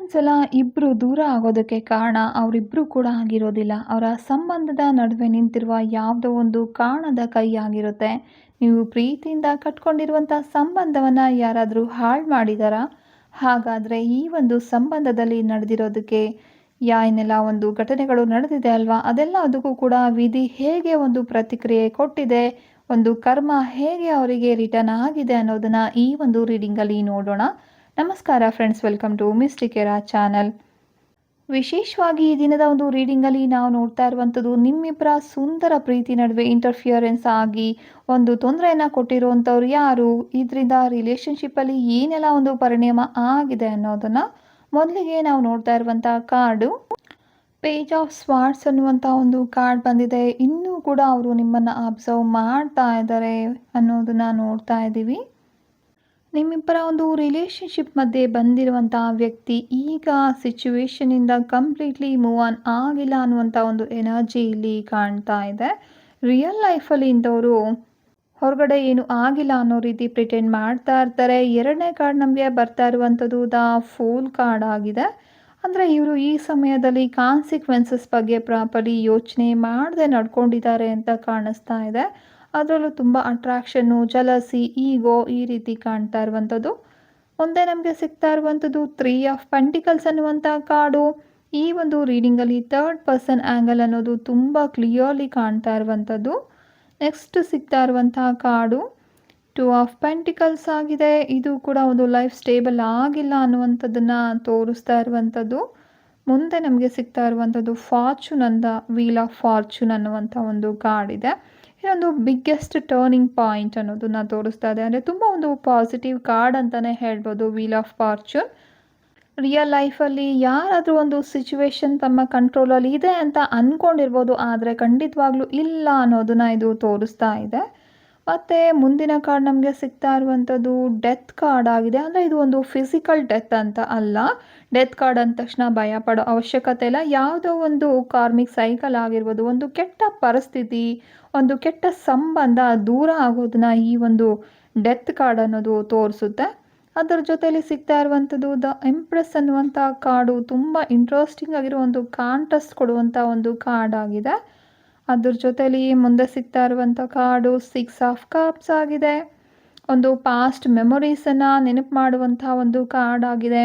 ಕೆಲವೊಂದ್ಸಲ ಇಬ್ರು ದೂರ ಆಗೋದಕ್ಕೆ ಕಾರಣ ಅವರಿಬ್ರು ಕೂಡ ಆಗಿರೋದಿಲ್ಲ. ಅವರ ಸಂಬಂಧದ ನಡುವೆ ನಿಂತಿರುವ ಯಾವುದೋ ಒಂದು ಕಾರಣದ ಕೈ ಆಗಿರುತ್ತೆ. ನೀವು ಪ್ರೀತಿಯಿಂದ ಕಟ್ಕೊಂಡಿರುವಂಥ ಸಂಬಂಧವನ್ನ ಯಾರಾದರೂ ಹಾಳು ಮಾಡಿದಾರಾ? ಹಾಗಾದ್ರೆ ಈ ಒಂದು ಸಂಬಂಧದಲ್ಲಿ ನಡೆದಿರೋದಕ್ಕೆ ಏನೆಲ್ಲ ಒಂದು ಘಟನೆಗಳು ನಡೆದಿದೆ ಅಲ್ವಾ? ಅದೆಲ್ಲದಕ್ಕೂ ಕೂಡ ವಿಧಿ ಹೇಗೆ ಒಂದು ಪ್ರತಿಕ್ರಿಯೆ ಕೊಟ್ಟಿದೆ, ಒಂದು ಕರ್ಮ ಹೇಗೆ ಅವರಿಗೆ ರಿಟರ್ನ್ ಆಗಿದೆ ಅನ್ನೋದನ್ನ ಈ ಒಂದು ರೀಡಿಂಗಲ್ಲಿ ನೋಡೋಣ. ನಮಸ್ಕಾರ ಫ್ರೆಂಡ್ಸ್, ವೆಲ್ಕಮ್ ಟು ಮಿಸ್ಟಿಕೆರಾ ಚಾನಲ್. ವಿಶೇಷವಾಗಿ ಈ ದಿನದ ಒಂದು ರೀಡಿಂಗಲ್ಲಿ ನಾವು ನೋಡ್ತಾ ಇರುವಂಥದ್ದು ನಿಮ್ಮಿಬ್ಬರ ಸುಂದರ ಪ್ರೀತಿ ನಡುವೆ ಇಂಟರ್ಫಿಯರೆನ್ಸ್ ಆಗಿ ಒಂದು ತೊಂದರೆಯನ್ನು ಕೊಟ್ಟಿರುವಂಥವ್ರು ಯಾರು, ಇದರಿಂದ ರಿಲೇಷನ್ಶಿಪ್ಪಲ್ಲಿ ಏನೆಲ್ಲ ಒಂದು ಪರಿಣಾಮ ಆಗಿದೆ ಅನ್ನೋದನ್ನು ಮೊದಲಿಗೆ ನಾವು ನೋಡ್ತಾ ಇರುವಂಥ ಕಾರ್ಡು ಪೇಜ್ ಆಫ್ ಸ್ವಾರ್ಡ್ಸ್ ಅನ್ನುವಂಥ ಒಂದು ಕಾರ್ಡ್ ಬಂದಿದೆ. ಇನ್ನೂ ಕೂಡ ಅವರು ನಿಮ್ಮನ್ನು ಅಬ್ಸರ್ವ್ ಮಾಡ್ತಾ ಇದ್ದಾರೆ ಅನ್ನೋದನ್ನು ನೋಡ್ತಾ ಇದ್ದೀವಿ. ನಿಮ್ಮಿಬ್ಬರ ಒಂದು ರಿಲೇಷನ್ಶಿಪ್ ಮಧ್ಯೆ ಬಂದಿರುವಂಥ ವ್ಯಕ್ತಿ ಈಗ ಸಿಚುವೇಶನಿಂದ ಕಂಪ್ಲೀಟ್ಲಿ ಮೂವ್ ಆನ್ ಆಗಿಲ್ಲ ಅನ್ನುವಂಥ ಒಂದು ಎನರ್ಜಿ ಇಲ್ಲಿ ಕಾಣ್ತಾ ಇದೆ. ರಿಯಲ್ ಲೈಫಲ್ಲಿ ಇಂಥವರು ಹೊರಗಡೆ ಏನು ಆಗಿಲ್ಲ ಅನ್ನೋ ರೀತಿ ಪ್ರಿಟೆಂಡ್ ಮಾಡ್ತಾ ಇರ್ತಾರೆ. ಎರಡನೇ ಕಾರ್ಡ್ ನಮಗೆ ಬರ್ತಾ ಇರುವಂಥದ್ದು ದ ಫೂಲ್ ಕಾರ್ಡ್ ಆಗಿದೆ. ಅಂದರೆ ಇವರು ಈ ಸಮಯದಲ್ಲಿ ಕಾನ್ಸಿಕ್ವೆನ್ಸಸ್ ಬಗ್ಗೆ ಪ್ರಾಪರ್ಲಿ ಯೋಚನೆ ಮಾಡದೆ ನಡ್ಕೊಂಡಿದ್ದಾರೆ ಅಂತ ಕಾಣಿಸ್ತಾ ಇದೆ. ಅದರಲ್ಲೂ ತುಂಬ ಅಟ್ರಾಕ್ಷನ್ನು, ಜಲಸಿ, ಈಗೋ ಈ ರೀತಿ ಕಾಣ್ತಾ ಇರುವಂಥದ್ದು. ಮುಂದೆ ನಮಗೆ ಸಿಗ್ತಾ ಇರುವಂಥದ್ದು 3 ಆಫ್ ಪೆಂಟಿಕಲ್ಸ್ ಅನ್ನುವಂಥ ಕಾರ್ಡು. ಈ ಒಂದು ರೀಡಿಂಗಲ್ಲಿ ಥರ್ಡ್ ಪರ್ಸನ್ ಆ್ಯಂಗಲ್ ಅನ್ನೋದು ತುಂಬ ಕ್ಲಿಯರ್ಲಿ ಕಾಣ್ತಾ ಇರುವಂಥದ್ದು. ನೆಕ್ಸ್ಟ್ ಸಿಗ್ತಾ ಇರುವಂಥ ಕಾರ್ಡು 2 ಆಫ್ ಪೆಂಟಿಕಲ್ಸ್ ಆಗಿದೆ. ಇದು ಕೂಡ ಒಂದು ಲೈಫ್ ಸ್ಟೇಬಲ್ ಆಗಿಲ್ಲ ಅನ್ನುವಂಥದ್ದನ್ನು ತೋರಿಸ್ತಾ ಇರುವಂಥದ್ದು. ಮುಂದೆ ನಮಗೆ ಸಿಗ್ತಾ ಇರುವಂಥದ್ದು ಫಾರ್ಚೂನ್ ಅಂತ, ವೀಲ್ ಆಫ್ ಫಾರ್ಚೂನ್ ಅನ್ನುವಂಥ ಒಂದು ಕಾರ್ಡ್ ಇದೆ. ಇದೊಂದು ಬಿಗ್ಗೆಸ್ಟ್ ಟರ್ನಿಂಗ್ ಪಾಯಿಂಟ್ ಅನ್ನೋದನ್ನ ತೋರಿಸ್ತಾ ಇದೆ. ಅಂದರೆ ತುಂಬ ಒಂದು ಪಾಸಿಟಿವ್ ಕಾರ್ಡ್ ಅಂತಲೇ ಹೇಳ್ಬೋದು ವೀಲ್ ಆಫ್ ಫಾರ್ಚೂನ್. ರಿಯಲ್ ಲೈಫಲ್ಲಿ ಯಾರಾದರೂ ಒಂದು ಸಿಚುವೇಶನ್ ತಮ್ಮ ಕಂಟ್ರೋಲಲ್ಲಿ ಇದೆ ಅಂತ ಅಂದ್ಕೊಂಡಿರ್ಬೋದು, ಆದರೆ ಖಂಡಿತವಾಗ್ಲೂ ಇಲ್ಲ ಅನ್ನೋದನ್ನ ಇದು ತೋರಿಸ್ತಾ ಇದೆ. ಮತ್ತು ಮುಂದಿನ ಕಾರ್ಡ್ ನಮಗೆ ಸಿಗ್ತಾ ಇರುವಂಥದ್ದು ಡೆತ್ ಕಾರ್ಡ್ ಆಗಿದೆ. ಅಂದರೆ ಇದು ಒಂದು ಫಿಸಿಕಲ್ ಡೆತ್ ಅಂತ ಅಲ್ಲ. ಡೆತ್ ಕಾರ್ಡ್ ಅಂದ ತಕ್ಷಣ ಭಯ ಪಡೋ ಅವಶ್ಯಕತೆ ಇಲ್ಲ. ಯಾವುದೋ ಒಂದು ಕಾರ್ಮಿಕ್ ಸೈಕಲ್ ಆಗಿರ್ಬೋದು, ಒಂದು ಕೆಟ್ಟ ಪರಿಸ್ಥಿತಿ, ಒಂದು ಕೆಟ್ಟ ಸಂಬಂಧ ದೂರ ಆಗೋದನ್ನ ಈ ಒಂದು ಡೆತ್ ಕಾರ್ಡ್ ಅನ್ನೋದು ತೋರಿಸುತ್ತೆ. ಅದರ ಜೊತೆಯಲ್ಲಿ ಸಿಗ್ತಾ ಇರುವಂಥದ್ದು ದ ಎಂಪ್ರೆಸ್ ಅನ್ನುವಂಥ ಕಾರ್ಡು ತುಂಬ ಇಂಟ್ರೆಸ್ಟಿಂಗ್ ಆಗಿರೋ ಒಂದು ಕಾಂಟ್ರಾಸ್ಟ್ ಕೊಡುವಂಥ ಒಂದು ಕಾರ್ಡ್ ಆಗಿದೆ. ಅದ್ರ ಜೊತೆಲಿ ಮುಂದೆ ಸಿಗ್ತಾ ಇರುವಂಥ ಕಾರ್ಡು 6 ಆಫ್ ಕಪ್ಸ್ ಆಗಿದೆ. ಒಂದು ಪಾಸ್ಟ್ ಮೆಮೊರೀಸನ್ನು ನೆನಪು ಮಾಡುವಂಥ ಒಂದು ಕಾರ್ಡ್ ಆಗಿದೆ.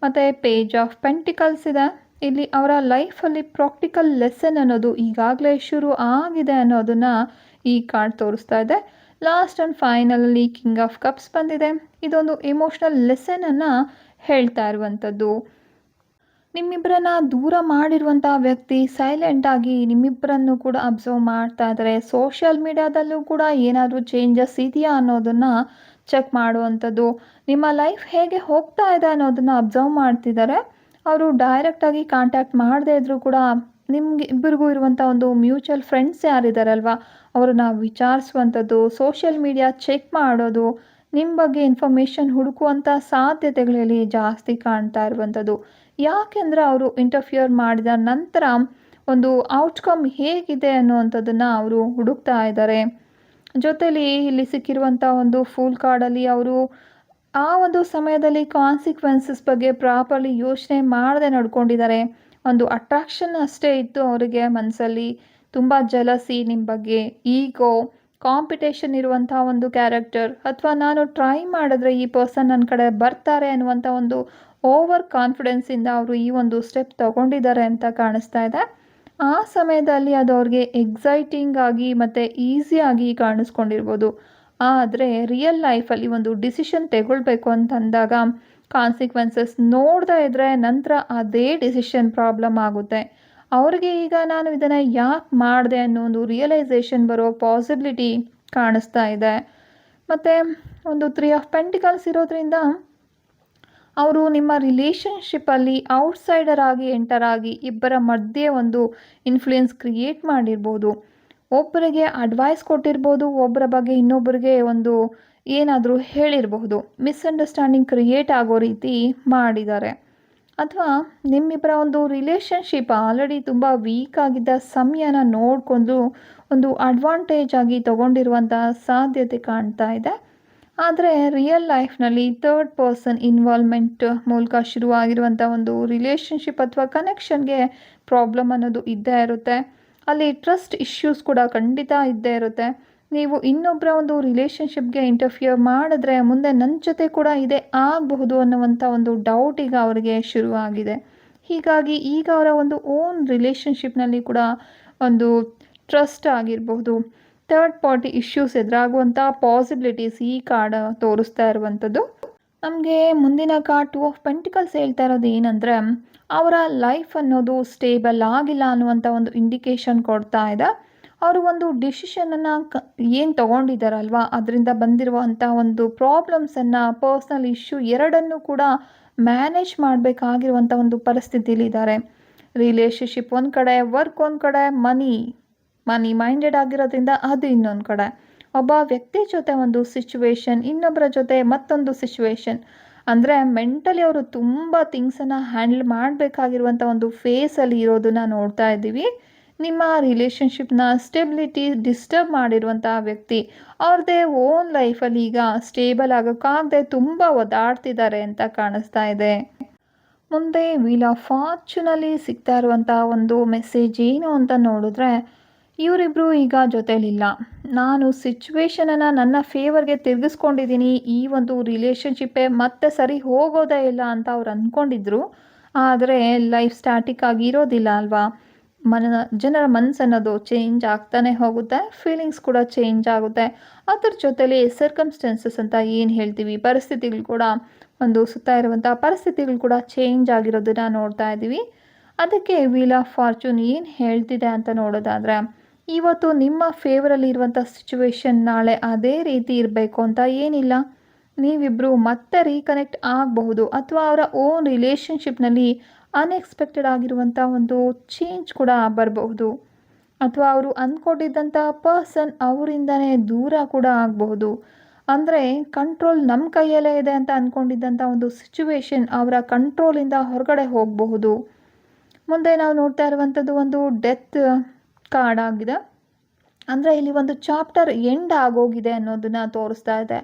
ಮತ್ತು ಪೇಜ್ ಆಫ್ ಪೆಂಟಿಕಲ್ಸ್ ಇದೆ. ಇಲ್ಲಿ ಅವರ ಲೈಫಲ್ಲಿ ಪ್ರಾಕ್ಟಿಕಲ್ ಲೆಸನ್ ಅನ್ನೋದು ಈಗಾಗಲೇ ಶುರು ಆಗಿದೆ ಅನ್ನೋದನ್ನು ಈ ಕಾರ್ಡ್ ತೋರಿಸ್ತಾ ಇದೆ. ಲಾಸ್ಟ್ ಆ್ಯಂಡ್ ಫೈನಲಲ್ಲಿ ಕಿಂಗ್ ಆಫ್ ಕಪ್ಸ್ ಬಂದಿದೆ. ಇದೊಂದು ಎಮೋಷ್ನಲ್ ಲೆಸನನ್ನು ಹೇಳ್ತಾ ಇರುವಂಥದ್ದು. ನಿಮ್ಮಿಬ್ಬರನ್ನ ದೂರ ಮಾಡಿರುವಂಥ ವ್ಯಕ್ತಿ ಸೈಲೆಂಟಾಗಿ ನಿಮ್ಮಿಬ್ಬರನ್ನು ಕೂಡ ಅಬ್ಸರ್ವ್ ಮಾಡ್ತಾ ಇದ್ದಾರೆ. ಸೋಷಿಯಲ್ ಮೀಡಿಯಾದಲ್ಲೂ ಕೂಡ ಏನಾದರೂ ಚೇಂಜಸ್ ಇದೆಯಾ ಅನ್ನೋದನ್ನು ಚೆಕ್ ಮಾಡುವಂಥದ್ದು. ನಿಮ್ಮ ಲೈಫ್ ಹೇಗೆ ಹೋಗ್ತಾ ಇದೆ ಅನ್ನೋದನ್ನು ಅಬ್ಸರ್ವ್ ಮಾಡ್ತಿದ್ದಾರೆ. ಅವರು ಡೈರೆಕ್ಟಾಗಿ ಕಾಂಟ್ಯಾಕ್ಟ್ ಮಾಡದೇ ಇದ್ದರೂ ಕೂಡ ನಿಮ್ಗೆ ಇಬ್ಬರಿಗೂ ಇರುವಂಥ ಒಂದು ಮ್ಯೂಚುವಲ್ ಫ್ರೆಂಡ್ಸ್ ಯಾರಿದ್ದಾರಲ್ವ ಅವ್ರನ್ನ ವಿಚಾರಿಸುವಂಥದ್ದು, ಸೋಷಿಯಲ್ ಮೀಡಿಯಾ ಚೆಕ್ ಮಾಡೋದು, ನಿಮ್ಮ ಬಗ್ಗೆ ಇನ್ಫಾರ್ಮೇಷನ್ ಹುಡುಕುವಂಥ ಸಾಧ್ಯತೆಗಳಲ್ಲಿ ಜಾಸ್ತಿ ಕಾಣ್ತಾ ಇರುವಂಥದ್ದು. ಯಾಕೆಂದರೆ ಅವರು ಇಂಟರ್ಫಿಯರ್ ಮಾಡಿದ ನಂತರ ಒಂದು ಔಟ್ಕಮ್ ಹೇಗಿದೆ ಅನ್ನುವಂಥದ್ದನ್ನು ಅವರು ಹುಡುಕ್ತಾ ಇದ್ದಾರೆ. ಜೊತೆಲಿ ಇಲ್ಲಿ ಸಿಕ್ಕಿರುವಂಥ ಒಂದು ಫೂಲ್ ಕಾರ್ಡಲ್ಲಿ ಅವರು ಆ ಒಂದು ಸಮಯದಲ್ಲಿ ಕಾನ್ಸಿಕ್ವೆನ್ಸಸ್ ಬಗ್ಗೆ ಪ್ರಾಪರ್ಲಿ ಯೋಚನೆ ಮಾಡದೆ ನಡ್ಕೊಂಡಿದ್ದಾರೆ. ಒಂದು ಅಟ್ರಾಕ್ಷನ್ ಅಷ್ಟೇ ಇತ್ತು ಅವರಿಗೆ ಮನಸ್ಸಲ್ಲಿ. ತುಂಬ ಜಲಸಿ ನಿಮ್ಮ ಬಗ್ಗೆ, ಈಗೋ, ಕಾಂಪಿಟೇಷನ್ ಇರುವಂಥ ಒಂದು ಕ್ಯಾರೆಕ್ಟರ್, ಅಥವಾ ನಾನು ಟ್ರೈ ಮಾಡಿದ್ರೆ ಈ ಪರ್ಸನ್ ನನ್ನ ಕಡೆ ಬರ್ತಾರೆ ಅನ್ನುವಂಥ ಒಂದು ಓವರ್ ಕಾನ್ಫಿಡೆನ್ಸಿಂದ ಅವರು ಈ ಒಂದು ಸ್ಟೆಪ್ ತಗೊಂಡಿದ್ದಾರೆ ಅಂತ ಕಾಣಿಸ್ತಾ ಇದೆ. ಆ ಸಮಯದಲ್ಲಿ ಅದು ಅವ್ರಿಗೆ ಎಕ್ಸೈಟಿಂಗ್ ಆಗಿ ಮತ್ತು ಈಸಿಯಾಗಿ ಕಾಣಿಸ್ಕೊಂಡಿರ್ಬೋದು. ಆದರೆ ರಿಯಲ್ ಲೈಫಲ್ಲಿ ಒಂದು ಡಿಸಿಷನ್ ತಗೊಳ್ಬೇಕು ಅಂತಂದಾಗ ಕಾನ್ಸಿಕ್ವೆನ್ಸಸ್ ನೋಡ್ತಾ ಇದ್ದರೆ ನಂತರ ಅದೇ ಡಿಸಿಷನ್ ಪ್ರಾಬ್ಲಮ್ ಆಗುತ್ತೆ. ಅವ್ರಿಗೆ ಈಗ ನಾನು ಇದನ್ನು ಯಾಕೆ ಮಾಡಿದೆ ಅನ್ನೋ ಒಂದು ರಿಯಲೈಸೇಷನ್ ಬರೋ ಪಾಸಿಬಿಲಿಟಿ ಕಾಣಿಸ್ತಾ ಇದೆ. ಮತ್ತು ಒಂದು 3 ಆಫ್ ಪೆಂಟಿಕಲ್ಸ್ ಇರೋದ್ರಿಂದ ಅವರು ನಿಮ್ಮ ರಿಲೇಷನ್ಶಿಪ್ಪಲ್ಲಿ ಔಟ್ಸೈಡರ್ ಆಗಿ ಎಂಟರ್ ಆಗಿ ಇಬ್ಬರ ಮಧ್ಯೆ ಒಂದು ಇನ್ಫ್ಲೂಯೆನ್ಸ್ ಕ್ರಿಯೇಟ್ ಮಾಡಿರ್ಬೋದು. ಒಬ್ಬರಿಗೆ ಅಡ್ವೈಸ್ ಕೊಟ್ಟಿರ್ಬೋದು, ಒಬ್ಬರ ಬಗ್ಗೆ ಇನ್ನೊಬ್ಬರಿಗೆ ಒಂದು ಏನಾದರೂ ಹೇಳಿರಬಹುದು. ಮಿಸ್ಅಂಡರ್ಸ್ಟ್ಯಾಂಡಿಂಗ್ ಕ್ರಿಯೇಟ್ ಆಗೋ ರೀತಿ ಮಾಡಿದ್ದಾರೆ. ಅಥವಾ ನಿಮ್ಮಿಬ್ಬರ ಒಂದು ರಿಲೇಷನ್ಶಿಪ್ ಆಲ್ರೆಡಿ ತುಂಬ ವೀಕ್ ಆಗಿದ್ದ ಸಮಯನ ನೋಡಿಕೊಂಡು ಒಂದು ಅಡ್ವಾಂಟೇಜ್ ಆಗಿ ತಗೊಂಡಿರುವಂಥ ಸಾಧ್ಯತೆ ಕಾಣ್ತಾ ಇದೆ. ಆದರೆ ರಿಯಲ್ ಲೈಫ್‌ನಲ್ಲಿ ಥರ್ಡ್ ಪರ್ಸನ್ ಇನ್ವಾಲ್ವ್‌ಮೆಂಟ್ ಮೂಲಕ ಶುರುವಾಗಿರುವಂಥ ಒಂದು ರಿಲೇಷನ್‌ಶಿಪ್ ಅಥವಾ ಕನೆಕ್ಷನ್‌ಗೆ ಪ್ರಾಬ್ಲಮ್ ಅನ್ನೋದು ಇದ್ದೇ ಇರುತ್ತೆ. ಅಲ್ಲಿ ಟ್ರಸ್ಟ್ ಇಶ್ಯೂಸ್ ಕೂಡ ಖಂಡಿತ ಇದ್ದೇ ಇರುತ್ತೆ. ನೀವು ಇನ್ನೊಬ್ಬರ ಒಂದು ರಿಲೇಷನ್‌ಶಿಪ್‌ಗೆ ಇಂಟರ್ಫಿಯರ್ ಮಾಡಿದ್ರೆ ಮುಂದೆ ನನ್ನ ಜೊತೆ ಕೂಡ ಇದೇ ಆಗಬಹುದು ಅನ್ನುವಂಥ ಒಂದು ಡೌಟ್ ಈಗ ಅವರಿಗೆ ಶುರುವಾಗಿದೆ. ಹೀಗಾಗಿ ಈಗ ಅವರ ಒಂದು ಓನ್ ರಿಲೇಷನ್‌ಶಿಪ್‌ನಲ್ಲಿ ಕೂಡ ಒಂದು ಟ್ರಸ್ಟ್ ಆಗಿರಬಹುದು, ಥರ್ಡ್ ಪಾರ್ಟಿ ಇಶ್ಯೂಸ್ ಎದುರಾಗುವಂಥ ಪಾಸಿಬಿಲಿಟೀಸ್ ಈ ಕಾರ್ಡ್ ತೋರಿಸ್ತಾ ಇರುವಂಥದ್ದು. ನಮಗೆ ಮುಂದಿನ ಕಾರ್ಡ್ 2 ಆಫ್ ಪೆಂಟಿಕಲ್ಸ್ ಹೇಳ್ತಾ ಇರೋದು ಏನಂದರೆ, ಅವರ ಲೈಫ್ ಅನ್ನೋದು ಸ್ಟೇಬಲ್ ಆಗಿಲ್ಲ ಅನ್ನುವಂಥ ಒಂದು ಇಂಡಿಕೇಶನ್ ಕೊಡ್ತಾ ಇದೆ. ಅವರು ಒಂದು ಡಿಸಿಷನನ್ನು ಏನು ತೊಗೊಂಡಿದ್ದಾರಲ್ವ, ಅದರಿಂದ ಬಂದಿರುವಂಥ ಒಂದು ಪ್ರಾಬ್ಲಮ್ಸನ್ನು, ಪರ್ಸ್ನಲ್ ಇಶ್ಯೂ ಎರಡನ್ನೂ ಕೂಡ ಮ್ಯಾನೇಜ್ ಮಾಡಬೇಕಾಗಿರುವಂಥ ಒಂದು ಪರಿಸ್ಥಿತಿಲಿದ್ದಾರೆ. ರಿಲೇಷನ್ಶಿಪ್ ಒಂದು ಕಡೆ, ವರ್ಕ್ ಒಂದು ಕಡೆ, ಮನಿ ಮೈಂಡೆಡ್ ಆಗಿರೋದ್ರಿಂದ ಅದು ಇನ್ನೊಂದು ಕಡೆ. ಒಬ್ಬ ವ್ಯಕ್ತಿ ಜೊತೆ ಒಂದು ಸಿಚುವೇಶನ್, ಇನ್ನೊಬ್ಬರ ಜೊತೆ ಮತ್ತೊಂದು ಸಿಚುವೇಶನ್. ಅಂದರೆ ಮೆಂಟಲಿ ಅವರು ತುಂಬ ಥಿಂಗ್ಸನ್ನು ಹ್ಯಾಂಡಲ್ ಮಾಡಬೇಕಾಗಿರುವಂಥ ಒಂದು ಫೇಸಲ್ಲಿ ಇರೋದನ್ನು ನೋಡ್ತಾ ಇದ್ದೀವಿ. ನಿಮ್ಮ ರಿಲೇಷನ್ಶಿಪ್ನ ಸ್ಟೆಬಿಲಿಟಿ ಡಿಸ್ಟರ್ಬ್ ಮಾಡಿರುವಂಥ ವ್ಯಕ್ತಿ ಅವ್ರದ್ದೇ ಓನ್ ಲೈಫಲ್ಲಿ ಈಗ ಸ್ಟೇಬಲ್ ಆಗೋಕ್ಕಾಗದೆ ತುಂಬ ಒದ್ದಾಡ್ತಿದ್ದಾರೆ ಅಂತ ಕಾಣಿಸ್ತಾ ಇದೆ. ಮುಂದೆ ವೀಲ್ ಆಫ್ ಫಾರ್ಚೂನಲ್ಲಿ ಸಿಗ್ತಾ ಇರುವಂಥ ಒಂದು ಮೆಸೇಜ್ ಏನು ಅಂತ ನೋಡಿದ್ರೆ, ಇವರಿಬ್ಬರು ಈಗ ಜೊತೆಲಿಲ್ಲ. ನಾನು ಸಿಚುವೇಶನನ್ನು ನನ್ನ ಫೇವರ್ಗೆ ತಿರುಗಿಸ್ಕೊಂಡಿದ್ದೀನಿ, ಈ ಒಂದು ರಿಲೇಷನ್ಶಿಪ್ಪೇ ಮತ್ತೆ ಸರಿ ಹೋಗೋದೇ ಇಲ್ಲ ಅಂತ ಅವ್ರು ಅಂದ್ಕೊಂಡಿದ್ರು. ಆದರೆ ಲೈಫ್ ಸ್ಟ್ಯಾಟಿಕ್ ಆಗಿ ಇರೋದಿಲ್ಲ ಅಲ್ವಾ. ಜನರ ಮನಸ್ಸನ್ನೋದು ಚೇಂಜ್ ಆಗ್ತಾನೆ ಹೋಗುತ್ತೆ, ಫೀಲಿಂಗ್ಸ್ ಕೂಡ ಚೇಂಜ್ ಆಗುತ್ತೆ. ಅದ್ರ ಜೊತೆಲಿ ಸರ್ಕಮ್ಸ್ಟೆನ್ಸಸ್ ಅಂತ ಏನು ಹೇಳ್ತೀವಿ, ಪರಿಸ್ಥಿತಿಗಳು ಕೂಡ, ಒಂದು ಸುತ್ತ ಇರುವಂಥ ಪರಿಸ್ಥಿತಿಗಳು ಕೂಡ ಚೇಂಜ್ ಆಗಿರೋದನ್ನು ನೋಡ್ತಾ ಇದ್ದೀವಿ. ಅದಕ್ಕೆ ವೀಲ್ ಆಫ್ ಫಾರ್ಚೂನ್ ಏನು ಹೇಳ್ತಿದೆ ಅಂತ ನೋಡೋದಾದರೆ, ಇವತ್ತು ನಿಮ್ಮ ಫೇವರಲ್ಲಿ ಇರುವಂಥ ಸಿಚುವೇಶನ್ ನಾಳೆ ಅದೇ ರೀತಿ ಇರಬೇಕು ಅಂತ ಏನಿಲ್ಲ. ನೀವಿಬ್ಬರು ಮತ್ತೆ ರೀಕನೆಕ್ಟ್ ಆಗಬಹುದು, ಅಥವಾ ಅವರ ಓನ್ ರಿಲೇಷನ್ಶಿಪ್ನಲ್ಲಿ ಅನ್ಎಕ್ಸ್ಪೆಕ್ಟೆಡ್ ಆಗಿರುವಂಥ ಒಂದು ಚೇಂಜ್ ಕೂಡ ಬರಬಹುದು, ಅಥವಾ ಅವರು ಅಂದ್ಕೊಂಡಿದ್ದಂಥ ಪರ್ಸನ್ ಅವರಿಂದನೇ ದೂರ ಕೂಡ ಆಗಬಹುದು. ಅಂದರೆ ಕಂಟ್ರೋಲ್ ನಮ್ಮ ಕೈಯಲ್ಲೇ ಇದೆ ಅಂತ ಅಂದ್ಕೊಂಡಿದ್ದಂಥ ಒಂದು ಸಿಚುವೇಶನ್ ಅವರ ಕಂಟ್ರೋಲಿಂದ ಹೊರಗಡೆ ಹೋಗಬಹುದು. ಮುಂದೆ ನಾವು ನೋಡ್ತಾ ಇರುವಂಥದ್ದು ಒಂದು ಡೆತ್ ಕಾರ್ಡ್ ಆಗಿದೆ. ಅಂದರೆ ಇಲ್ಲಿ ಒಂದು ಚಾಪ್ಟರ್ ಎಂಡ್ ಆಗೋಗಿದೆ ಅನ್ನೋದನ್ನು ತೋರಿಸ್ತಾ ಇದೆ.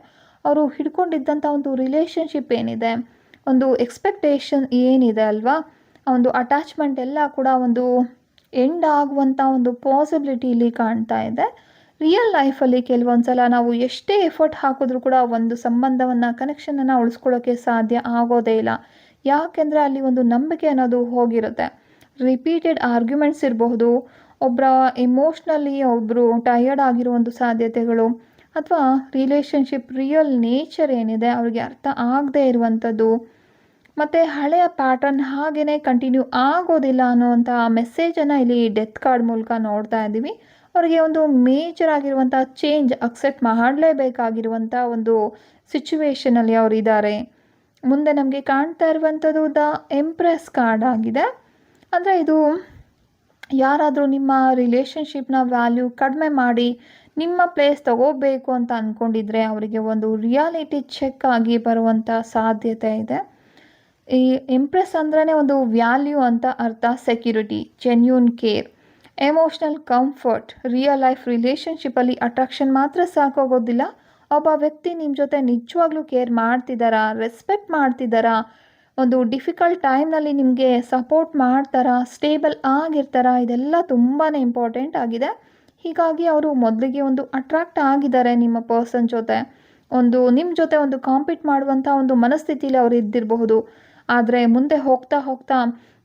ಅವರು ಹಿಡ್ಕೊಂಡಿದ್ದಂಥ ಒಂದು ರಿಲೇಷನ್ಶಿಪ್ ಏನಿದೆ, ಒಂದು ಎಕ್ಸ್ಪೆಕ್ಟೇಷನ್ ಏನಿದೆ ಅಲ್ವಾ, ಒಂದು ಅಟ್ಯಾಚ್ಮೆಂಟ್ ಎಲ್ಲ ಕೂಡ ಒಂದು ಎಂಡ್ ಆಗುವಂಥ ಒಂದು ಪಾಸಿಬಿಲಿಟಿ ಇಲ್ಲಿ ಕಾಣ್ತಾ ಇದೆ. ರಿಯಲ್ ಲೈಫಲ್ಲಿ ಕೆಲವೊಂದು ಸಲ ನಾವು ಎಷ್ಟೇ ಎಫರ್ಟ್ ಹಾಕಿದ್ರೂ ಕೂಡ ಒಂದು ಸಂಬಂಧವನ್ನು, ಕನೆಕ್ಷನನ್ನು ಉಳಿಸ್ಕೊಳ್ಳೋಕ್ಕೆ ಸಾಧ್ಯ ಆಗೋದೇ ಇಲ್ಲ. ಯಾಕೆಂದರೆ ಅಲ್ಲಿ ಒಂದು ನಂಬಿಕೆ ಅನ್ನೋದು ಹೋಗಿರುತ್ತೆ. ರಿಪೀಟೆಡ್ ಆರ್ಗ್ಯುಮೆಂಟ್ಸ್ ಇರಬಹುದು, ಒಬ್ಬರ ಎಮೋಷ್ನಲಿ ಒಬ್ಬರು ಟಯರ್ಡ್ ಆಗಿರೋ ಒಂದು ಸಾಧ್ಯತೆಗಳು, ಅಥವಾ ರಿಲೇಷನ್ಶಿಪ್ ರಿಯಲ್ ನೇಚರ್ ಏನಿದೆ ಅವ್ರಿಗೆ ಅರ್ಥ ಆಗದೇ ಇರುವಂಥದ್ದು, ಮತ್ತು ಹಳೆಯ ಪ್ಯಾಟರ್ನ್ ಹಾಗೇ ಕಂಟಿನ್ಯೂ ಆಗೋದಿಲ್ಲ ಅನ್ನೋವಂಥ ಮೆಸೇಜನ್ನು ಇಲ್ಲಿ ಡೆತ್ ಕಾರ್ಡ್ ಮೂಲಕ ನೋಡ್ತಾ ಇದ್ದೀವಿ. ಅವರಿಗೆ ಒಂದು ಮೇಜರ್ ಆಗಿರುವಂಥ ಚೇಂಜ್ ಅಕ್ಸೆಪ್ಟ್ ಮಾಡಲೇಬೇಕಾಗಿರುವಂಥ ಒಂದು ಸಿಚುವೇಷನಲ್ಲಿ ಅವರಿದ್ದಾರೆ. ಮುಂದೆ ನಮಗೆ ಕಾಣ್ತಾ ಇರುವಂಥದ್ದು ದ ಎಂಪ್ರೆಸ್ ಕಾರ್ಡ್ ಆಗಿದೆ. ಅಂದರೆ ಇದು ಯಾರಾದರೂ ನಿಮ್ಮ ರಿಲೇಷನ್ಶಿಪ್ನ ವ್ಯಾಲ್ಯೂ ಕಡಿಮೆ ಮಾಡಿ ನಿಮ್ಮ ಪ್ಲೇಸ್ ತಗೋಬೇಕು ಅಂತ ಅಂದ್ಕೊಂಡಿದ್ರೆ ಅವರಿಗೆ ಒಂದು ರಿಯಾಲಿಟಿ ಚೆಕ್ ಆಗಿ ಬರುವಂಥ ಸಾಧ್ಯತೆ ಇದೆ. ಈ ಎಂಪ್ರೆಸ್ ಅಂದ್ರೇ ಒಂದು ವ್ಯಾಲ್ಯೂ ಅಂತ ಅರ್ಥ. Security, genuine care, emotional comfort. Real life ರಿಲೇಷನ್ಶಿಪ್ಪಲ್ಲಿ ಅಟ್ರಾಕ್ಷನ್ ಮಾತ್ರ ಸಾಕಾಗೋದಿಲ್ಲ. ಒಬ್ಬ ವ್ಯಕ್ತಿ ನಿಮ್ಮ ಜೊತೆ ನಿಜವಾಗ್ಲೂ ಕೇರ್ ಮಾಡ್ತಿದ್ದಾರಾ, ರೆಸ್ಪೆಕ್ಟ್ ಮಾಡ್ತಿದ್ದಾರಾ, ಒಂದು ಡಿಫಿಕಲ್ಟ್ ಟೈಮ್ನಲ್ಲಿ ನಿಮಗೆ ಸಪೋರ್ಟ್ ಮಾಡ್ತಾರಾ, ಸ್ಟೇಬಲ್ ಆಗಿರ್ತಾರಾ, ಇದೆಲ್ಲ ತುಂಬಾ ಇಂಪಾರ್ಟೆಂಟ್ ಆಗಿದೆ. ಹೀಗಾಗಿ ಅವರು ಮೊದಲಿಗೆ ಒಂದು ಅಟ್ರಾಕ್ಟ್ ಆಗಿದ್ದಾರೆ ನಿಮ್ಮ ಪರ್ಸನ್ ಜೊತೆ, ಒಂದು ನಿಮ್ಮ ಜೊತೆ ಒಂದು ಕಾಂಪೀಟ್ ಮಾಡುವಂಥ ಒಂದು ಮನಸ್ಥಿತಿಲಿ ಅವರು ಇದ್ದಿರಬಹುದು. ಆದರೆ ಮುಂದೆ ಹೋಗ್ತಾ ಹೋಗ್ತಾ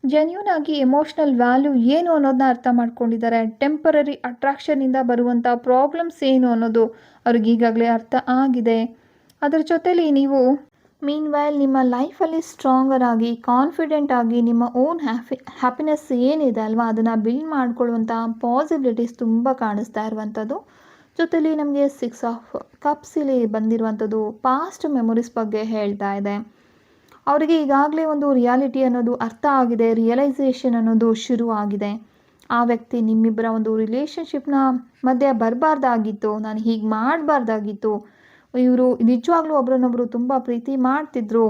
ಜೆನ್ಯೂನ್ ಆಗಿ ಎಮೋಷ್ನಲ್ ವ್ಯಾಲ್ಯೂ ಏನು ಅನ್ನೋದನ್ನ ಅರ್ಥ ಮಾಡ್ಕೊಂಡಿದ್ದಾರೆ. ಟೆಂಪರರಿ ಅಟ್ರಾಕ್ಷನಿಂದ ಬರುವಂಥ ಪ್ರಾಬ್ಲಮ್ಸ್ ಏನು ಅನ್ನೋದು ಅವ್ರಿಗೆ ಈಗಾಗಲೇ ಅರ್ಥ ಆಗಿದೆ. ಅದರ ಜೊತೆಲಿ ನೀವು ಮೀನ್ವೈಲ್ ನಿಮ್ಮ ಲೈಫಲ್ಲಿ ಸ್ಟ್ರಾಂಗರ್ ಆಗಿ, ಕಾನ್ಫಿಡೆಂಟ್ ಆಗಿ, ನಿಮ್ಮ ಓನ್ ಹ್ಯಾಪಿನೆಸ್ ಏನಿದೆ ಅಲ್ವಾ ಅದನ್ನು ಬಿಲ್ಡ್ ಮಾಡ್ಕೊಳ್ಳುವಂಥ ಪಾಸಿಬಿಲಿಟೀಸ್ ತುಂಬ ಕಾಣಿಸ್ತಾ ಇರುವಂಥದ್ದು. ಜೊತೆಲಿ ನಮಗೆ 6 ಆಫ್ ಕಪ್ಸಿಲಿ ಬಂದಿರುವಂಥದ್ದು ಪಾಸ್ಟ್ ಮೆಮೊರೀಸ್ ಬಗ್ಗೆ ಹೇಳ್ತಾ ಇದೆ. ಅವರಿಗೆ ಈಗಾಗಲೇ ಒಂದು ರಿಯಾಲಿಟಿ ಅನ್ನೋದು ಅರ್ಥ ಆಗಿದೆ, ರಿಯಲೈಸೇಷನ್ ಅನ್ನೋದು ಶುರು ಆಗಿದೆ. ಆ ವ್ಯಕ್ತಿ ನಿಮ್ಮಿಬ್ಬರ ಒಂದು ರಿಲೇಷನ್ಶಿಪ್ನ ಮಧ್ಯೆ ಬರಬಾರ್ದಾಗಿತ್ತು, ನಾನು ಹೀಗೆ ಮಾಡಬಾರ್ದಾಗಿತ್ತು, ಇವರು ನಿಜವಾಗ್ಲೂ ಒಬ್ರನ್ನೊಬ್ಬರು ತುಂಬ ಪ್ರೀತಿ ಮಾಡ್ತಿದ್ರು,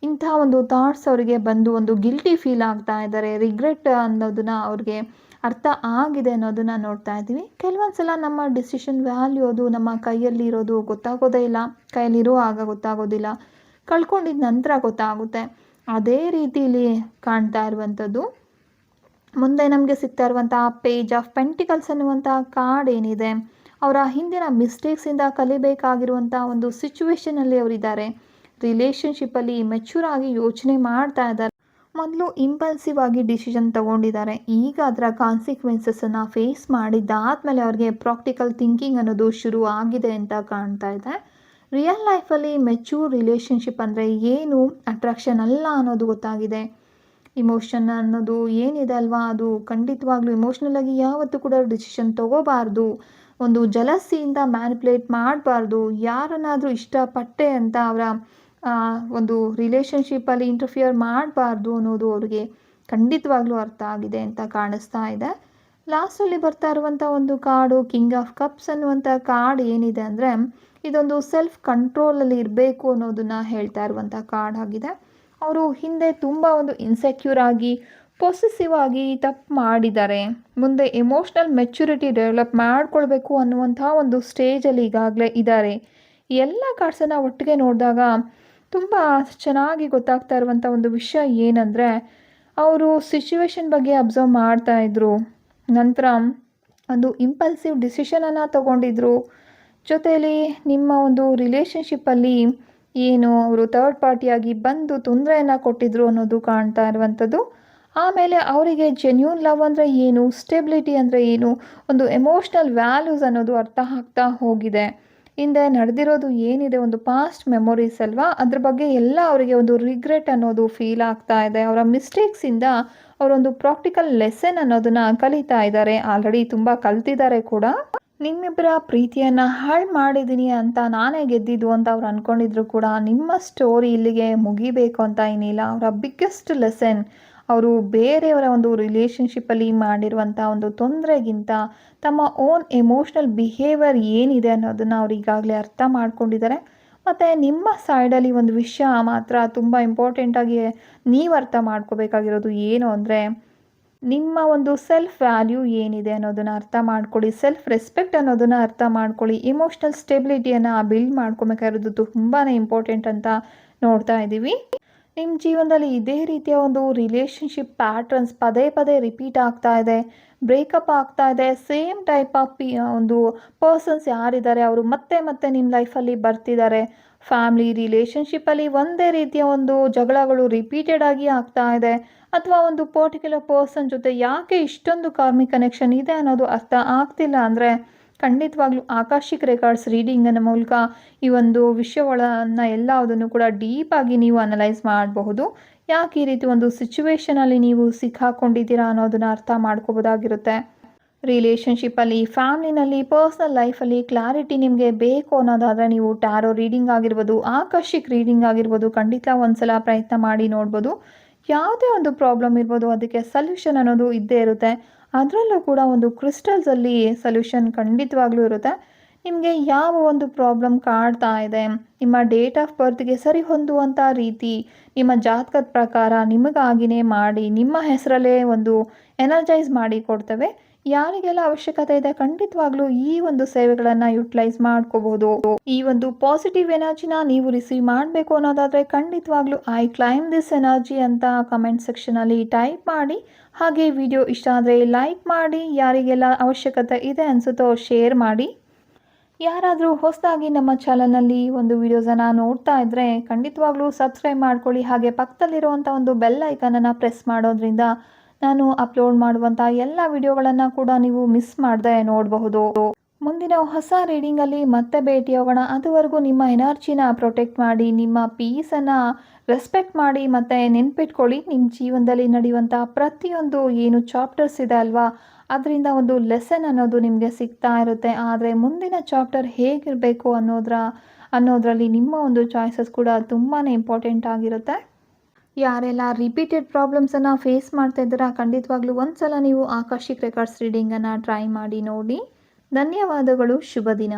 ಇಂಥ ಒಂದು ಥಾಟ್ಸ್ ಅವರಿಗೆ ಬಂದು ಒಂದು ಗಿಲ್ಟಿ ಫೀಲ್ ಆಗ್ತಾ ಇದ್ದಾರೆ, ರಿಗ್ರೆಟ್ ಅನ್ನೋದನ್ನ ಅವ್ರಿಗೆ ಅರ್ಥ ಆಗಿದೆ ಅನ್ನೋದನ್ನು ನೋಡ್ತಾ ಇದ್ದೀವಿ. ಕೆಲವೊಂದು ಸಲ ನಮ್ಮ ಡಿಸಿಷನ್ ವ್ಯಾಲ್ಯೂ ಅದು ನಮ್ಮ ಕೈಯಲ್ಲಿರೋದು ಗೊತ್ತಾಗೋದೇ ಇಲ್ಲ, ಕೈಯಲ್ಲಿರುವಾಗ ಗೊತ್ತಾಗೋದಿಲ್ಲ, ಕಳ್ಕೊಂಡಿದ್ದ ನಂತರ ಗೊತ್ತಾಗುತ್ತೆ. ಅದೇ ರೀತಿಯಲ್ಲಿ ಕಾಣ್ತಾ ಇರುವಂಥದ್ದು ಮುಂದೆ ನಮಗೆ ಸಿಗ್ತಾ ಇರುವಂಥ ಪೇಜ್ ಆಫ್ ಪೆಂಟಿಕಲ್ಸ್ ಅನ್ನುವಂಥ ಕಾರ್ಡ್ ಏನಿದೆ, ಅವರ ಹಿಂದಿನ ಮಿಸ್ಟೇಕ್ಸಿಂದ ಕಲಿಬೇಕಾಗಿರುವಂಥ ಒಂದು ಸಿಚುವೇಶನಲ್ಲಿ ಅವರಿದ್ದಾರೆ. ರಿಲೇಷನ್ಶಿಪ್ಪಲ್ಲಿ ಮೆಚ್ಯೂರ್ ಆಗಿ ಯೋಚನೆ ಮಾಡ್ತಾ ಇದ್ದಾರೆ. ಮೊದಲು ಇಂಪಲ್ಸಿವ್ ಆಗಿ ಡಿಸಿಷನ್ ತಗೊಂಡಿದ್ದಾರೆ. ಈಗ ಅದರ ಕಾನ್ಸಿಕ್ವೆನ್ಸಸ್ಸನ್ನು ಫೇಸ್ ಮಾಡಿದ್ದಾದಮೇಲೆ ಅವ್ರಿಗೆ ಪ್ರಾಕ್ಟಿಕಲ್ ಥಿಂಕಿಂಗ್ ಅನ್ನೋದು ಶುರು ಆಗಿದೆ ಅಂತ ಕಾಣ್ತಾ ಇದೆ. ರಿಯಲ್ ಲೈಫಲ್ಲಿ ಮೆಚ್ಯೂರ್ ರಿಲೇಷನ್ಶಿಪ್ ಅಂದರೆ ಏನು, ಅಟ್ರಾಕ್ಷನ್ ಅಲ್ಲ ಅನ್ನೋದು ಗೊತ್ತಾಗಿದೆ. ಇಮೋಷನ್ ಅನ್ನೋದು ಏನಿದೆ ಅಲ್ವಾ, ಅದು ಖಂಡಿತವಾಗ್ಲೂ ಇಮೋಷ್ನಲ್ ಆಗಿ ಯಾವತ್ತೂ ಕೂಡ ಡಿಸಿಷನ್ ತಗೋಬಾರ್ದು. ಒಂದು ಜಲಸಿಯಿಂದ ಮ್ಯಾನಿಪ್ಯುಲೇಟ್ ಮಾಡಬಾರ್ದು. ಯಾರನ್ನಾದರೂ ಇಷ್ಟಪಟ್ಟೆ ಅಂತ ಅವರ ಒಂದು ರಿಲೇಷನ್ಶಿಪ್ಪಲ್ಲಿ ಇಂಟರ್ಫಿಯರ್ ಮಾಡಬಾರ್ದು ಅನ್ನೋದು ಅವ್ರಿಗೆ ಖಂಡಿತವಾಗ್ಲೂ ಅರ್ಥ ಆಗಿದೆ ಅಂತ ಕಾಣಿಸ್ತಾ ಇದೆ. ಲಾಸ್ಟಲ್ಲಿ ಬರ್ತಾ ಇರುವಂಥ ಒಂದು ಕಾರ್ಡು ಕಿಂಗ್ ಆಫ್ ಕಪ್ಸ್ ಅನ್ನುವಂಥ ಕಾರ್ಡ್ ಏನಿದೆ ಅಂದರೆ, ಇದೊಂದು ಸೆಲ್ಫ್ ಕಂಟ್ರೋಲಲ್ಲಿ ಇರಬೇಕು ಅನ್ನೋದನ್ನು ಹೇಳ್ತಾ ಇರುವಂಥ ಕಾರ್ಡ್ ಆಗಿದೆ. ಅವರು ಹಿಂದೆ ತುಂಬ ಒಂದು ಇನ್ಸೆಕ್ಯೂರ್ ಆಗಿ ಪೊಸೆಸಿವ್ ಆಗಿ ತಪ್ಪು ಮಾಡಿದ್ದಾರೆ. ಮುಂದೆ ಎಮೋಷ್ನಲ್ ಮೆಚ್ಯೂರಿಟಿ ಡೆವಲಪ್ ಮಾಡ್ಕೊಳ್ಬೇಕು ಅನ್ನುವಂಥ ಒಂದು ಸ್ಟೇಜಲ್ಲಿ ಈಗಾಗಲೇ ಇದ್ದಾರೆ. ಎಲ್ಲ ಕಾರ್ಡ್ಸನ್ನು ಒಟ್ಟಿಗೆ ನೋಡಿದಾಗ ತುಂಬ ಚೆನ್ನಾಗಿ ಗೊತ್ತಾಗ್ತಾ ಇರುವಂಥ ಒಂದು ವಿಷಯ ಏನಂದರೆ, ಅವರು ಸಿಚುವೇಶನ್ ಬಗ್ಗೆ ಅಬ್ಸರ್ವ್ ಮಾಡ್ತಾಯಿದ್ರು, ನಂತರ ಒಂದು ಇಂಪಲ್ಸಿವ್ ಡಿಸಿಷನನ್ನು ತಗೊಂಡಿದ್ರು. ಜೊತೆಯಲ್ಲಿ ನಿಮ್ಮ ಒಂದು ರಿಲೇಷನ್ಶಿಪ್ಪಲ್ಲಿ ಏನು ಅವರು ಥರ್ಡ್ ಪಾರ್ಟಿಯಾಗಿ ಬಂದು ತೊಂದರೆಯನ್ನು ಕೊಟ್ಟಿದ್ರು ಅನ್ನೋದು ಕಾಣ್ತಾ ಇರುವಂಥದ್ದು. ಆಮೇಲೆ ಅವರಿಗೆ ಜೆನ್ಯೂನ್ ಲವ್ ಅಂದರೆ ಏನು, ಸ್ಟೆಬಿಲಿಟಿ ಅಂದರೆ ಏನು, ಒಂದು ಎಮೋಷ್ನಲ್ ವ್ಯಾಲ್ಯೂಸ್ ಅನ್ನೋದು ಅರ್ಥ ಆಗ್ತಾ ಹೋಗಿದೆ. ಹಿಂದೆ ನಡೆದಿರೋದು ಏನಿದೆ, ಒಂದು ಪಾಸ್ಟ್ ಮೆಮೊರೀಸ್ ಅಲ್ವಾ, ಅದ್ರ ಬಗ್ಗೆ ಎಲ್ಲ ಅವರಿಗೆ ಒಂದು ರಿಗ್ರೆಟ್ ಅನ್ನೋದು ಫೀಲ್ ಆಗ್ತಾ ಇದೆ. ಅವರ ಮಿಸ್ಟೇಕ್ಸಿಂದ ಅವರೊಂದು ಪ್ರಾಕ್ಟಿಕಲ್ ಲೆಸನ್ ಅನ್ನೋದನ್ನು ಕಲಿತಾ ಇದ್ದಾರೆ. ಆಲ್ರೆಡಿ ತುಂಬ ಕಲ್ತಿದ್ದಾರೆ ಕೂಡ. ನಿಮ್ಮಿಬ್ಬರ ಪ್ರೀತಿಯನ್ನು ಹಾಳು ಮಾಡಿದ್ದೀನಿ ಅಂತ ನಾನೇ ಗೆದ್ದಿದ್ದು ಅಂತ ಅವ್ರು ಅಂದ್ಕೊಂಡಿದ್ರು ಕೂಡ ನಿಮ್ಮ ಸ್ಟೋರಿ ಇಲ್ಲಿಗೆ ಮುಗಿಬೇಕು ಅಂತ ಏನಿಲ್ಲ. ಅವರ ಬಿಗ್ಗೆಸ್ಟ್ ಲೆಸನ್ ಅವರು ಬೇರೆಯವರ ಒಂದು ರಿಲೇಷನ್ಶಿಪ್ಪಲ್ಲಿ ಮಾಡಿರುವಂಥ ಒಂದು ತೊಂದರೆಗಿಂತ ತಮ್ಮ ಓನ್ ಎಮೋಷ್ನಲ್ ಬಿಹೇವಿಯರ್ ಏನಿದೆ ಅನ್ನೋದನ್ನು ಅವ್ರು ಈಗಾಗಲೇ ಅರ್ಥ ಮಾಡ್ಕೊಂಡಿದ್ದಾರೆ. ಮತ್ತು ನಿಮ್ಮ ಸೈಡಲ್ಲಿ ಒಂದು ವಿಷಯ ಮಾತ್ರ ತುಂಬ ಇಂಪಾರ್ಟೆಂಟಾಗಿ ನೀವು ಅರ್ಥ ಮಾಡ್ಕೋಬೇಕಾಗಿರೋದು ಏನು ಅಂದರೆ, ನಿಮ್ಮ ಒಂದು ಸೆಲ್ಫ್ ವ್ಯಾಲ್ಯೂ ಏನಿದೆ ಅನ್ನೋದನ್ನು ಅರ್ಥ ಮಾಡ್ಕೊಳ್ಳಿ, ಸೆಲ್ಫ್ ರೆಸ್ಪೆಕ್ಟ್ ಅನ್ನೋದನ್ನು ಅರ್ಥ ಮಾಡ್ಕೊಳ್ಳಿ, ಇಮೋಷ್ನಲ್ ಸ್ಟೆಬಿಲಿಟಿಯನ್ನು ಬಿಲ್ಡ್ ಮಾಡ್ಕೊಬೇಕಾಗಿರೋದು ತುಂಬಾ ಇಂಪಾರ್ಟೆಂಟ್ ಅಂತ ನೋಡ್ತಾ ಇದ್ದೀವಿ. ನಿಮ್ಮ ಜೀವನದಲ್ಲಿ ಇದೇ ರೀತಿಯ ಒಂದು ರಿಲೇಷನ್ಶಿಪ್ ಪ್ಯಾಟ್ರನ್ಸ್ ಪದೇ ಪದೇ ರಿಪೀಟ್ ಆಗ್ತಾ ಇದೆ, ಬ್ರೇಕಪ್ ಆಗ್ತಾ ಇದೆ. ಸೇಮ್ ಟೈಪ್ ಆಫ್ ಒಂದು ಪರ್ಸನ್ಸ್ ಯಾರಿದ್ದಾರೆ ಅವರು ಮತ್ತೆ ಮತ್ತೆ ನಿಮ್ಮ ಲೈಫಲ್ಲಿ ಬರ್ತಿದ್ದಾರೆ. ಫ್ಯಾಮಿಲಿ ರಿಲೇಷನ್ಶಿಪ್ಪಲ್ಲಿ ಒಂದೇ ರೀತಿಯ ಒಂದು ಜಗಳಗಳು ರಿಪೀಟೆಡ್ ಆಗಿ ಆಗ್ತಾ ಇದೆ, ಅಥವಾ ಒಂದು ಪರ್ಟಿಕ್ಯುಲರ್ ಪರ್ಸನ್ ಜೊತೆ ಯಾಕೆ ಇಷ್ಟೊಂದು ಕಾರ್ಮಿಕ್ ಕನೆಕ್ಷನ್ ಇದೆ ಅನ್ನೋದು ಅರ್ಥ ಆಗ್ತಿಲ್ಲ ಅಂದರೆ, ಖಂಡಿತವಾಗ್ಲೂ ಆಕಾಶಿಕ್ ರೆಕಾರ್ಡ್ಸ್ ರೀಡಿಂಗನ ಮೂಲಕ ಈ ಒಂದು ವಿಷಯಗಳನ್ನು ಎಲ್ಲದನ್ನು ಕೂಡ ಡೀಪಾಗಿ ನೀವು ಅನಲೈಸ್ ಮಾಡಬಹುದು. ಯಾಕೆ ಈ ರೀತಿ ಒಂದು ಸಿಚುವೇಶನಲ್ಲಿ ನೀವು ಸಿಕ್ಕಾಕೊಂಡಿದ್ದೀರಾ ಅನ್ನೋದನ್ನು ಅರ್ಥ ಮಾಡ್ಕೋಬೋದಾಗಿರುತ್ತೆ. ರಿಲೇಷನ್ಶಿಪ್ಪಲ್ಲಿ, ಫ್ಯಾಮಿಲಿನಲ್ಲಿ, ಪರ್ಸ್ನಲ್ ಲೈಫಲ್ಲಿ ಕ್ಲಾರಿಟಿ ನಿಮಗೆ ಬೇಕು ಅನ್ನೋದಾದರೆ ನೀವು ಟ್ಯಾರೋ ರೀಡಿಂಗ್ ಆಗಿರ್ಬೋದು, ಆಕಾಶಿಕ್ ರೀಡಿಂಗ್ ಆಗಿರ್ಬೋದು, ಖಂಡಿತ ಒಂದ್ಸಲ ಪ್ರಯತ್ನ ಮಾಡಿ ನೋಡ್ಬೋದು. ಯಾವುದೇ ಒಂದು ಪ್ರಾಬ್ಲಮ್ ಇರ್ಬೋದು, ಅದಕ್ಕೆ ಸೊಲ್ಯೂಷನ್ ಅನ್ನೋದು ಇದ್ದೇ ಇರುತ್ತೆ. ಅದರಲ್ಲೂ ಕೂಡ ಒಂದು ಕ್ರಿಸ್ಟಲ್ಸಲ್ಲಿ ಸೊಲ್ಯೂಷನ್ ಖಂಡಿತವಾಗ್ಲೂ ಇರುತ್ತೆ. ನಿಮಗೆ ಯಾವ ಒಂದು ಪ್ರಾಬ್ಲಮ್ ಕಾಡ್ತಾ ಇದೆ, ನಿಮ್ಮ ಡೇಟ್ ಆಫ್ ಬರ್ತ್ಗೆ ಸರಿ ಹೊಂದುವಂಥ ರೀತಿ ನಿಮ್ಮ ಜಾತಕದ ಪ್ರಕಾರ ನಿಮಗಾಗಿನೇ ಮಾಡಿ ನಿಮ್ಮ ಹೆಸರಲ್ಲೇ ಒಂದು ಎನರ್ಜೈಸ್ ಮಾಡಿ ಕೊಡ್ತವೆ. ಯಾರಿಗೆಲ್ಲ ಅವಶ್ಯಕತೆ ಇದೆ ಖಂಡಿತವಾಗ್ಲೂ ಈ ಒಂದು ಸೇವೆಗಳನ್ನು ಯುಟಿಲೈಸ್ ಮಾಡ್ಕೋಬಹುದು. ಈ ಒಂದು ಪಾಸಿಟಿವ್ ಎನರ್ಜಿನ ನೀವು ರಿಸೀವ್ ಮಾಡಬೇಕು ಅನ್ನೋದಾದರೆ ಖಂಡಿತವಾಗ್ಲೂ ಐ ಕ್ಲೈಮ್ ದಿಸ್ ಎನರ್ಜಿ ಅಂತ ಕಮೆಂಟ್ ಸೆಕ್ಷನಲ್ಲಿ ಟೈಪ್ ಮಾಡಿ. ಹಾಗೆ ವಿಡಿಯೋ ಇಷ್ಟ ಆದರೆ ಲೈಕ್ ಮಾಡಿ, ಯಾರಿಗೆಲ್ಲ ಅವಶ್ಯಕತೆ ಇದೆ ಅನಿಸುತ್ತೋ ಶೇರ್ ಮಾಡಿ. ಯಾರಾದರೂ ಹೊಸದಾಗಿ ನಮ್ಮ ಚಾನಲ್ನಲ್ಲಿ ಒಂದು ವಿಡಿಯೋಸನ್ನು ನೋಡ್ತಾ ಇದ್ದರೆ ಖಂಡಿತವಾಗ್ಲೂ ಸಬ್ಸ್ಕ್ರೈಬ್ ಮಾಡ್ಕೊಳ್ಳಿ. ಹಾಗೆ ಪಕ್ಕದಲ್ಲಿರುವಂಥ ಒಂದು ಬೆಲ್ ಐಕನನ್ನು ಪ್ರೆಸ್ ಮಾಡೋದ್ರಿಂದ ನಾನು ಅಪ್ಲೋಡ್ ಮಾಡುವಂಥ ಎಲ್ಲ ವಿಡಿಯೋಗಳನ್ನು ಕೂಡ ನೀವು ಮಿಸ್ ಮಾಡದೆ ನೋಡಬಹುದು. ಮುಂದಿನ ಹೊಸ ರೀಡಿಂಗಲ್ಲಿ ಮತ್ತೆ ಭೇಟಿಯಾಗೋಣ. ಅದುವರೆಗೂ ನಿಮ್ಮ ಎನರ್ಜಿನ ಪ್ರೊಟೆಕ್ಟ್ ಮಾಡಿ, ನಿಮ್ಮ ಪೀಸನ್ನು ರೆಸ್ಪೆಕ್ಟ್ ಮಾಡಿ, ಮತ್ತು ನೆನ್ಪಿಟ್ಕೊಳ್ಳಿ, ನಿಮ್ಮ ಜೀವನದಲ್ಲಿ ನಡೆಯುವಂಥ ಪ್ರತಿಯೊಂದು ಏನು ಚಾಪ್ಟರ್ಸ್ ಇದೆ ಅಲ್ವಾ, ಅದರಿಂದ ಒಂದು ಲೆಸನ್ ಅನ್ನೋದು ನಿಮಗೆ ಸಿಗ್ತಾ ಇರುತ್ತೆ. ಆದರೆ ಮುಂದಿನ ಚಾಪ್ಟರ್ ಹೇಗಿರಬೇಕು ಅನ್ನೋದರಲ್ಲಿ ನಿಮ್ಮ ಒಂದು ಚಾಯ್ಸಸ್ ಕೂಡ ತುಂಬಾ ಇಂಪಾರ್ಟೆಂಟ್ ಆಗಿರುತ್ತೆ. ಯಾರೆಲ್ಲ ರಿಪೀಟೆಡ್ ಪ್ರಾಬ್ಲಮ್ಸನ್ನು ಫೇಸ್ ಮಾಡ್ತಾ ಇದ್ದೀರಾ ಖಂಡಿತವಾಗ್ಲೂ ಒಂದ್ಸಲ ನೀವು ಆಕಾಶಿಕ್ ರೆಕಾರ್ಡ್ಸ್ ರೀಡಿಂಗನ್ನು ಟ್ರೈ ಮಾಡಿ ನೋಡಿ. ಧನ್ಯವಾದಗಳು. ಶುಭ ದಿನ.